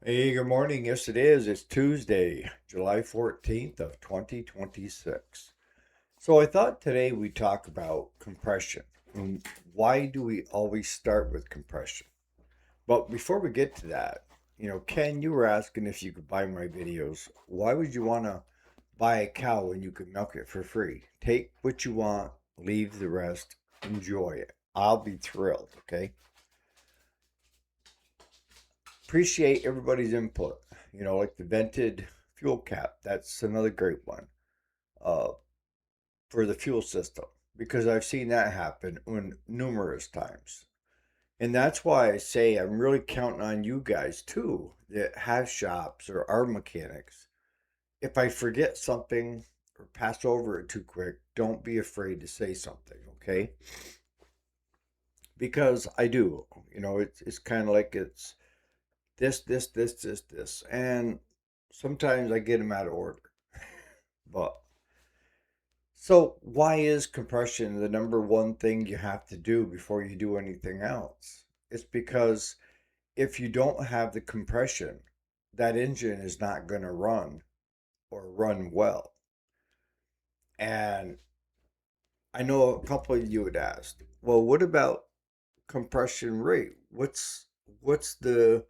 Hey, good morning. Yes, it is. It's Tuesday, July 14th of 2026. So I thought today we'd talk about compression and why do we always start with compression? But before we get to that, Ken, you were asking if you could buy my videos. Why would you want to buy a cow when you could milk it for free? Take what you want, leave the rest, enjoy it. I'll be thrilled, okay? Appreciate everybody's input. Like the vented fuel cap. That's another great one uh, for the fuel system because I've seen that happen numerous times. And that's why I say I'm really counting on you guys too that have shops or are mechanics. If I forget something or pass over it too quick, don't be afraid to say something, okay? Because I do. It's kind of like it's this. And sometimes I get them out of order. But so why is compression the number one thing you have to do before you do anything else? It's because if you don't have the compression, that engine is not going to run or run well. And I know a couple of you had asked, well, what about compression rate? What's the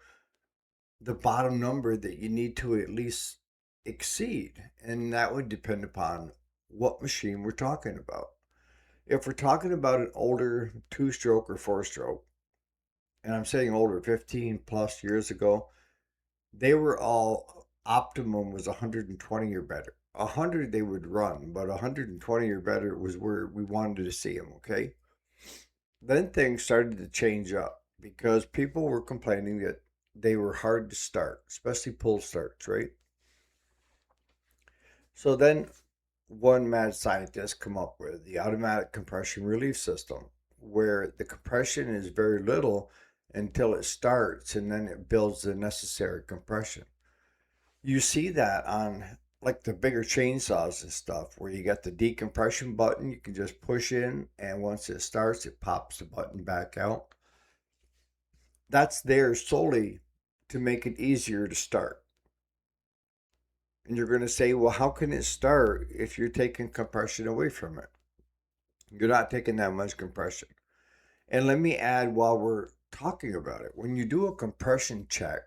bottom number that you need to at least exceed. And that would depend upon what machine we're talking about. If we're talking about an older two stroke or four stroke, and I'm saying older, 15 plus years ago, they were all optimum was 120 or better. 100 they would run, but 120 or better was where we wanted to see them, okay? Then things started to change up because people were complaining that they were hard to start, especially pull starts, right? So then one mad scientist come up with the automatic compression relief system, where the compression is very little until it starts and then it builds the necessary compression. You see that on like the bigger chainsaws and stuff, where you got the decompression button, you can just push in, and once it starts, it pops the button back out. That's there solely to make it easier to start. And you're going to say, well, how can it start if you're taking compression away from it? You're not taking that much compression. And let me add while we're talking about it, when you do a compression check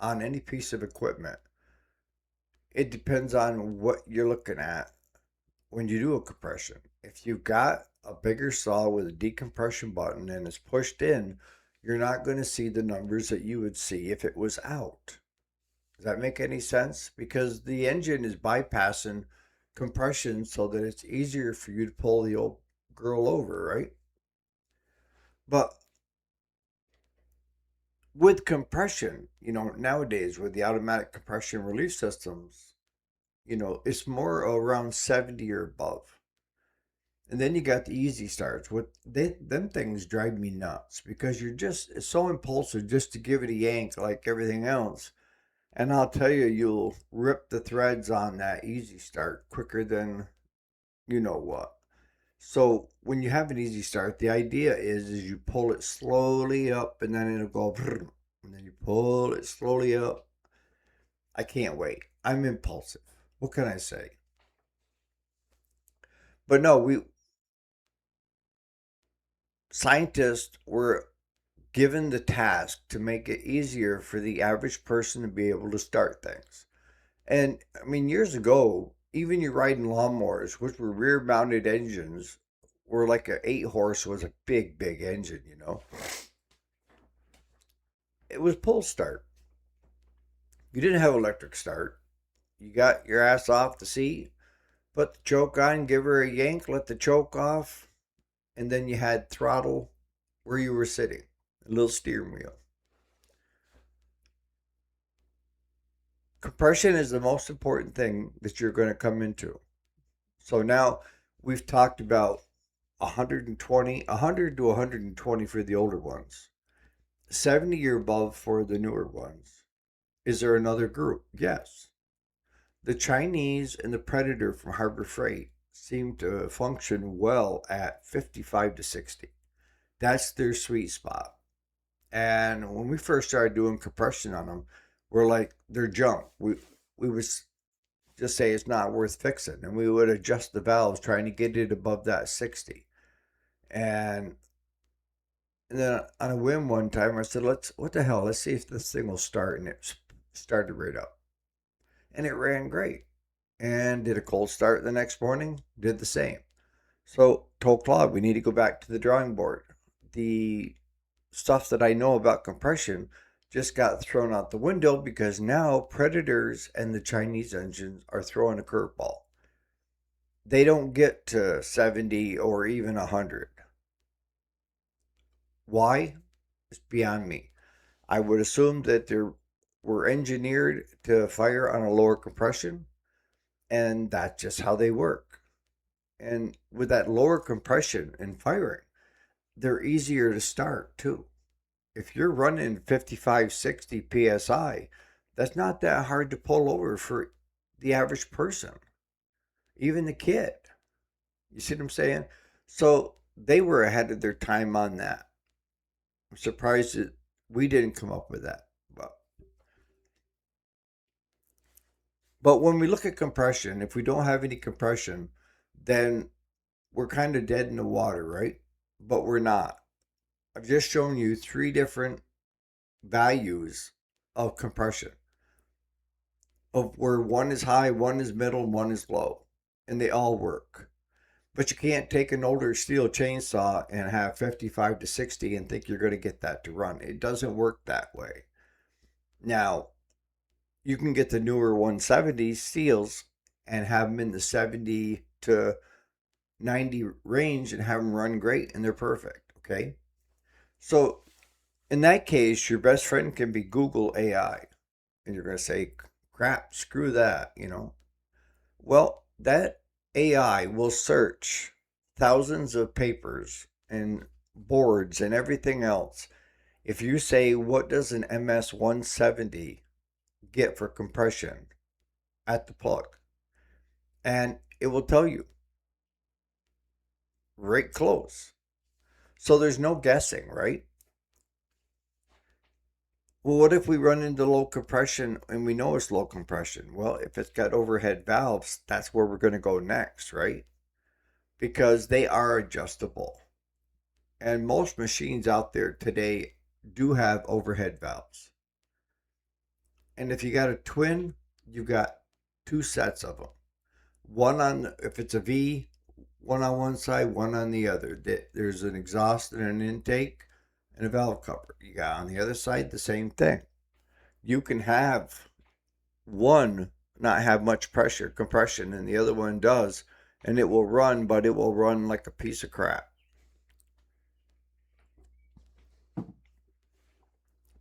on any piece of equipment, it depends on what you're looking at when you do a compression. If you've got a bigger saw with a decompression button and it's pushed in, you're not going to see the numbers that you would see if it was out. Does that make any sense? Because the engine is bypassing compression so that it's easier for you to pull the old girl over, right? But with compression, nowadays with the automatic compression relief systems, it's more around 70 or above. And then you got the easy starts. Them things drive me nuts because you're just it's so impulsive just to give it a yank like everything else. And I'll tell you, you'll rip the threads on that easy start quicker than you know what. So when you have an easy start, the idea is you pull it slowly up and then it'll go brrr, and then you pull it slowly up. I can't wait. I'm impulsive. What can I say? But no, we scientists were given the task to make it easier for the average person to be able to start things. And I mean, years ago, even your riding lawnmowers, which were rear mounted engines, were like a 8 horse was a big engine. It was pull start. You didn't have electric start. You got your ass off the seat, put the choke on, give her a yank, let the choke off, and then you had throttle where you were sitting, a little steering wheel. Compression is the most important thing that you're going to come into. So now we've talked about 120, 100 to 120 for the older ones, 70 or above for the newer ones. Is there another group? Yes. The Chinese and the Predator from Harbor Freight seem to function well at 55 to 60. That's their sweet spot. And when we first started doing compression on them, we're like, they're junk. We would just say it's not worth fixing, and we would adjust the valves trying to get it above that 60. And then on a whim one time, I said, what the hell? Let's see if this thing will start. And it started right up. And it ran great. And did a cold start the next morning, did the same. So told Claude, we need to go back to the drawing board. The stuff that I know about compression just got thrown out the window because now Predators and the Chinese engines are throwing a curveball. They don't get to 70 or even 100. Why? It's beyond me. I would assume that they were engineered to fire on a lower compression, and that's just how they work. And with that lower compression and firing, they're easier to start too. If you're running 55, 60 psi, that's not that hard to pull over for the average person, even the kid. You see what I'm saying? So they were ahead of their time on that. I'm surprised that we didn't come up with that. But when we look at compression, if we don't have any compression, then we're kind of dead in the water, right? But we're not. I've just shown you three different values of compression, of where one is high, one is middle, and one is low, and they all work. But you can't take an older steel chainsaw and have 55 to 60 and think you're going to get that to run. It doesn't work that way. Now, you can get the newer 170 steels and have them in the 70 to 90 range and have them run great and they're perfect. Okay. So in that case, your best friend can be Google AI. And you're going to say, crap, screw that, you know. Well, that AI will search thousands of papers and boards and everything else. If you say, what does an MS 170 get for compression at the plug? And it will tell you right close. So there's no guessing, right? Well, what if we run into low compression and we know it's low compression? Well, if it's got overhead valves, that's where we're going to go next, right? Because they are adjustable. And most machines out there today do have overhead valves. And if you got a twin, you got two sets of them. One on, if it's a V, one on one side, one on the other. There's an exhaust and an intake and a valve cover. You got on the other side the same thing. You can have one not have much pressure compression and the other one does, and it will run, but it will run like a piece of crap.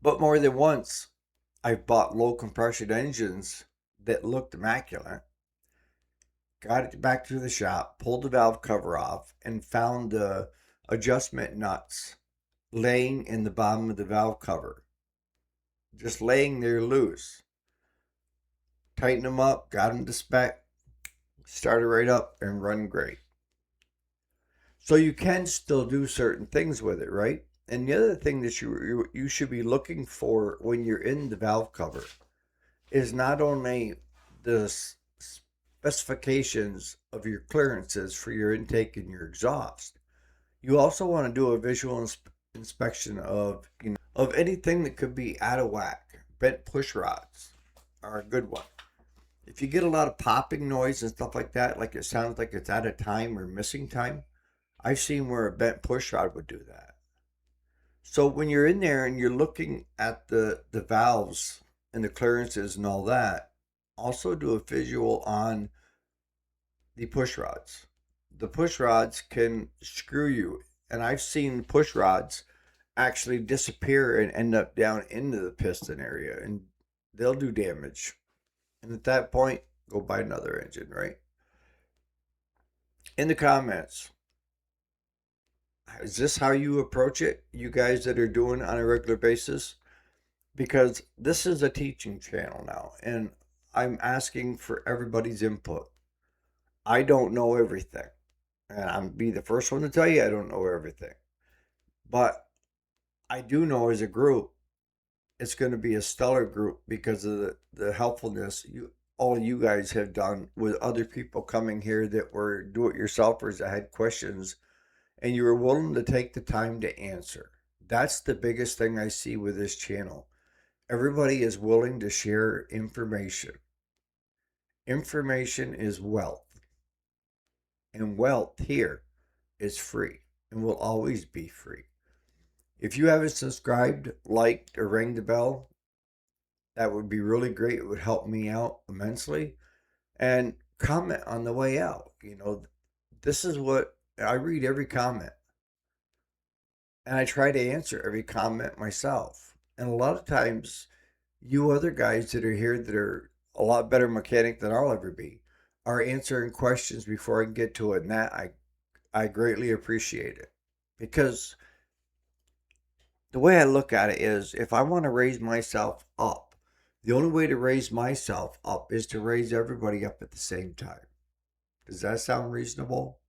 But more than once, I've bought low compression engines that looked immaculate, got it back to the shop, pulled the valve cover off, and found the adjustment nuts laying in the bottom of the valve cover, just laying there loose. Tighten them up, got them to spec, started right up and run great. So you can still do certain things with it, right? And the other thing that you should be looking for when you're in the valve cover is not only the specifications of your clearances for your intake and your exhaust. You also want to do a visual inspection of of anything that could be out of whack. Bent push rods are a good one. If you get a lot of popping noise and stuff like that, like it sounds like it's out of time or missing time, I've seen where a bent push rod would do that. So when you're in there and you're looking at the valves and the clearances and all that, also do a visual on the push rods. The push rods can screw you, and I've seen push rods actually disappear and end up down into the piston area, and they'll do damage. And at that point, go buy another engine, right? In the comments, is this how you approach it, you guys that are doing it on a regular basis? Because this is a teaching channel now, and I'm asking for everybody's input. I don't know everything, and I'm be the first one to tell you I don't know everything. But I do know as a group, it's going to be a stellar group because of the helpfulness all you guys have done with other people coming here that were do-it-yourselfers that had questions, and you were willing to take the time to answer. That's the biggest thing I see with this channel. Everybody is willing to share information. Information is wealth, and wealth here is free and will always be free. If you haven't subscribed, liked, or rang the bell, that would be really great. It would help me out immensely. And comment on the way out. This is what I read, every comment, and I try to answer every comment myself. And a lot of times, you other guys that are here that are a lot better mechanic than I'll ever be are answering questions before I can get to it. And that I greatly appreciate it, because the way I look at it is, if I want to raise myself up, the only way to raise myself up is to raise everybody up at the same time. Does that sound reasonable?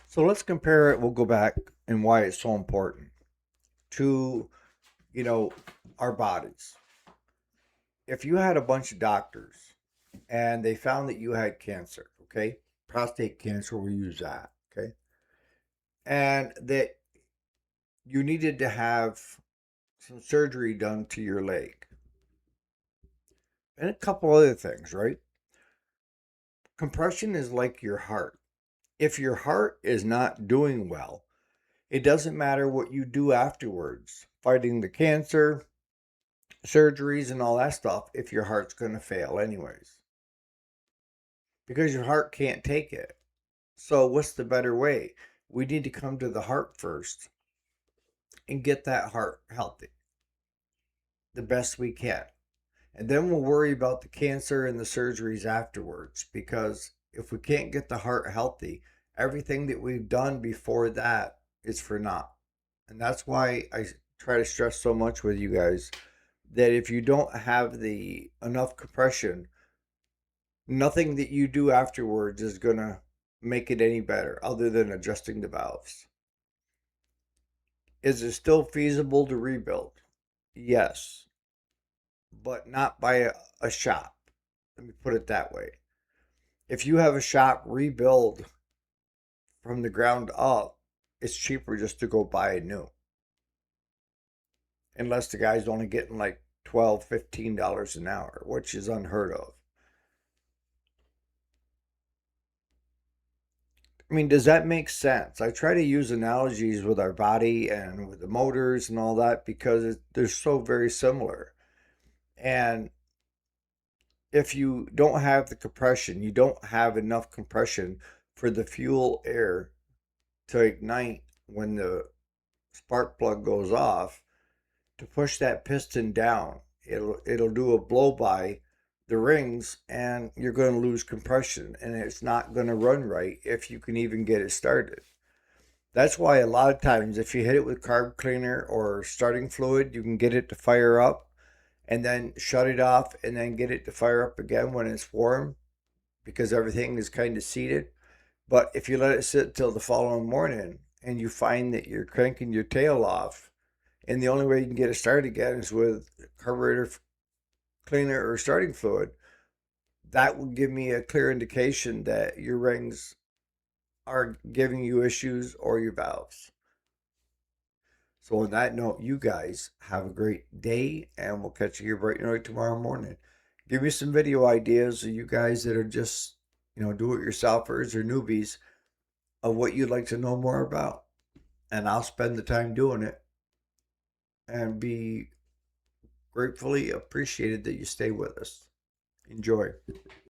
So let's compare it. We'll go back and why it's so important to, you know, our bodies. If you had a bunch of doctors and they found that you had cancer, okay? Prostate cancer, we'll use that, okay? And that you needed to have some surgery done to your leg and a couple other things, right? Compression is like your heart. If your heart is not doing well, it doesn't matter what you do afterwards, fighting the cancer, surgeries, and all that stuff, if your heart's going to fail anyways, because your heart can't take it. So what's the better way? We need to come to the heart first and get that heart healthy the best we can. And then we'll worry about the cancer and the surgeries afterwards, because if we can't get the heart healthy, everything that we've done before that is for naught. And that's why I try to stress so much with you guys that if you don't have the enough compression, nothing that you do afterwards is going to make it any better other than adjusting the valves. Is it still feasible to rebuild? Yes, but not by a shop. Let me put it that way. If you have a shop rebuild from the ground up, it's cheaper just to go buy a new. Unless the guy's only getting like $12, $15 an hour, which is unheard of. I mean, does that make sense? I try to use analogies with our body and with the motors and all that because they're so very similar. And if you don't have the compression, you don't have enough compression for the fuel air to ignite when the spark plug goes off, to push that piston down. It'll do a blow by the rings, and you're going to lose compression, and it's not going to run right if you can even get it started. That's why a lot of times if you hit it with carb cleaner or starting fluid, you can get it to fire up and then shut it off and then get it to fire up again when it's warm, because everything is kind of seated. But if you let it sit till the following morning and you find that you're cranking your tail off, and the only way you can get it started again is with carburetor cleaner or starting fluid, that will give me a clear indication that your rings are giving you issues or your valves. So on that note, you guys have a great day, and we'll catch you here bright and early tomorrow morning. Give me some video ideas of you guys that are just, do-it-yourselfers or newbies, of what you'd like to know more about. And I'll spend the time doing it and be gratefully appreciated that you stay with us. Enjoy.